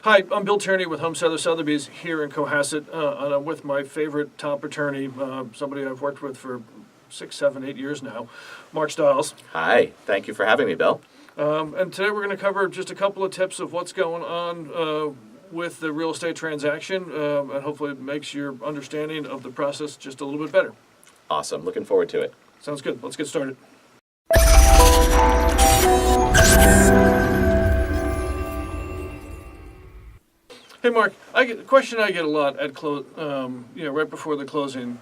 Hi, I'm Bill Tierney with Sotheby's here in Cohasset, and I'm with my favorite top attorney, somebody I've worked with for 6, 7, 8 years now, Mark Stiles. Hi, thank you for having me, Bill. And today we're going to cover just a couple of tips of what's going on with the real estate transaction, and hopefully it makes your understanding of the process just a little bit better. Awesome, looking forward to it. Sounds good. Let's get started. Hey, Mark, a question I get a lot at right before the closing.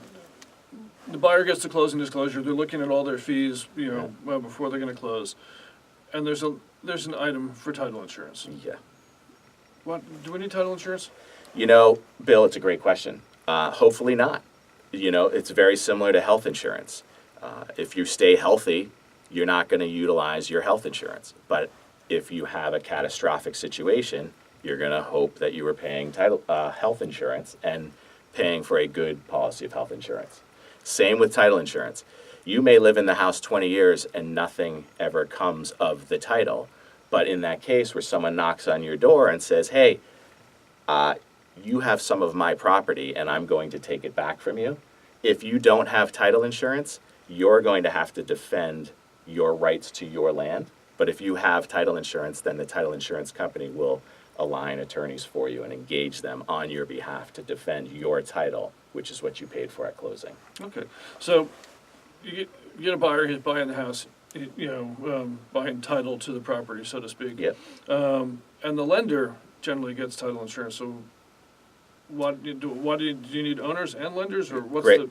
The buyer gets the closing disclosure. They're looking at all their fees, before they're going to close, and there's an item for title insurance. Yeah. What do we need title insurance? Bill, it's a great question. Hopefully not. It's very similar to health insurance. If you stay healthy, you're not going to utilize your health insurance. But if you have a catastrophic situation, you're going to hope that you were paying health insurance and paying for a good policy of health insurance. Same with title insurance. You may live in the house 20 years and nothing ever comes of the title. But in that case where someone knocks on your door and says, hey, you have some of my property and I'm going to take it back from you. If you don't have title insurance, you're going to have to defend your rights to your land. But if you have title insurance, then the title insurance company will align attorneys for you and engage them on your behalf to defend your title, which is what you paid for at closing. Okay, so you get a buyer, he's buying the house, buying title to the property, so to speak. Yep. And the lender generally gets title insurance. So, do you need owners and lenders, or what's the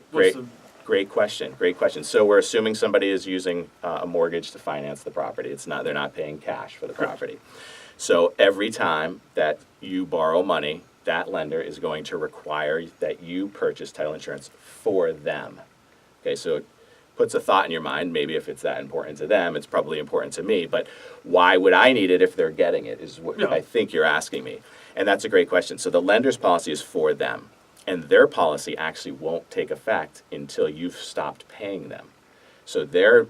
Great question. Great question. So we're assuming somebody is using a mortgage to finance the property. They're not paying cash for the property. So every time that you borrow money, that lender is going to require that you purchase title insurance for them. Okay, so it puts a thought in your mind. Maybe if it's that important to them, it's probably important to me. But why would I need it if they're getting it is what I think you're asking me. And that's a great question. So the lender's policy is for them. And their policy actually won't take effect until you've stopped paying them. So their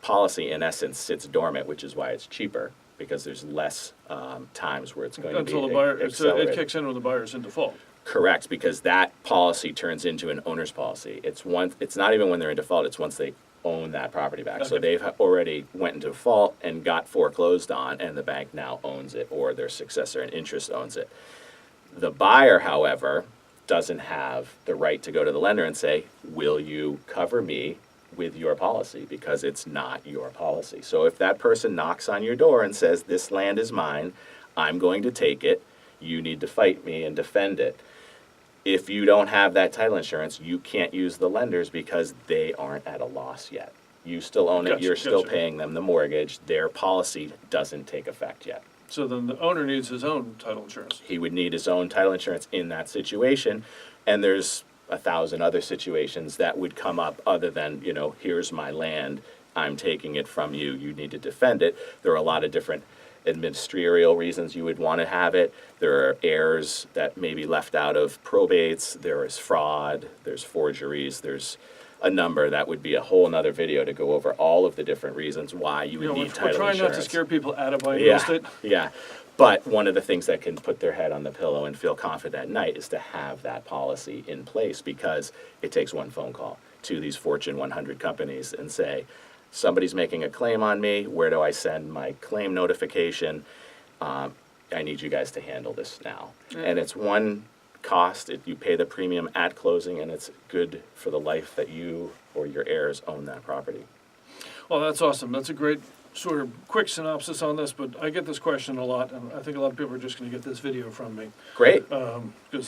policy, in essence, sits dormant, which is why it's cheaper, because there's less times where it's going to be accelerated. So it kicks in when the buyer's in default. Correct, because that policy turns into an owner's policy. It's not even when they're in default, it's once they own that property back. Okay. So they've already went into default and got foreclosed on, and the bank now owns it, or their successor in interest owns it. The buyer, however, doesn't have the right to go to the lender and say, will you cover me with your policy, because it's not your policy. So if that person knocks on your door and says, this land is mine, I'm going to take it, you need to fight me and defend it. If you don't have that title insurance, you can't use the lenders because they aren't at a loss yet. You still own it, you're still paying them the mortgage, their policy doesn't take effect yet. So then the owner needs his own title insurance. He would need his own title insurance in that situation, and there's 1,000 other situations that would come up other than, here's my land, I'm taking it from you, you need to defend it. There are a lot of different administrative reasons you would want to have it. There are heirs that may be left out of probates, there is fraud, there's forgeries, there's a number. That would be a whole nother video to go over all of the different reasons why you would need title insurance. We're trying not to scare people out of buying real estate. Yeah. But one of the things that can put their head on the pillow and feel confident at night is to have that policy in place, because it takes one phone call to these Fortune 100 companies and say, somebody's making a claim on me, where do I send my claim notification? I need you guys to handle this now. Yeah. And it's one cost, you pay the premium at closing, and it's good for the life that you or your heirs own that property. Well, that's awesome. That's a great sort of quick synopsis on this, but I get this question a lot, and I think a lot of people are just going to get this video from me. Great.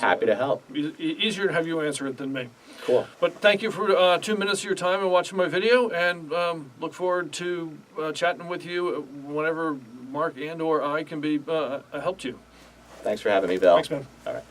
Happy to help. Easier to have you answer it than me. Cool. But thank you for 2 minutes of your time and watching my video, and look forward to chatting with you whenever Mark and or I can be a help to you. Thanks for having me, Bill. Thanks, man. All right.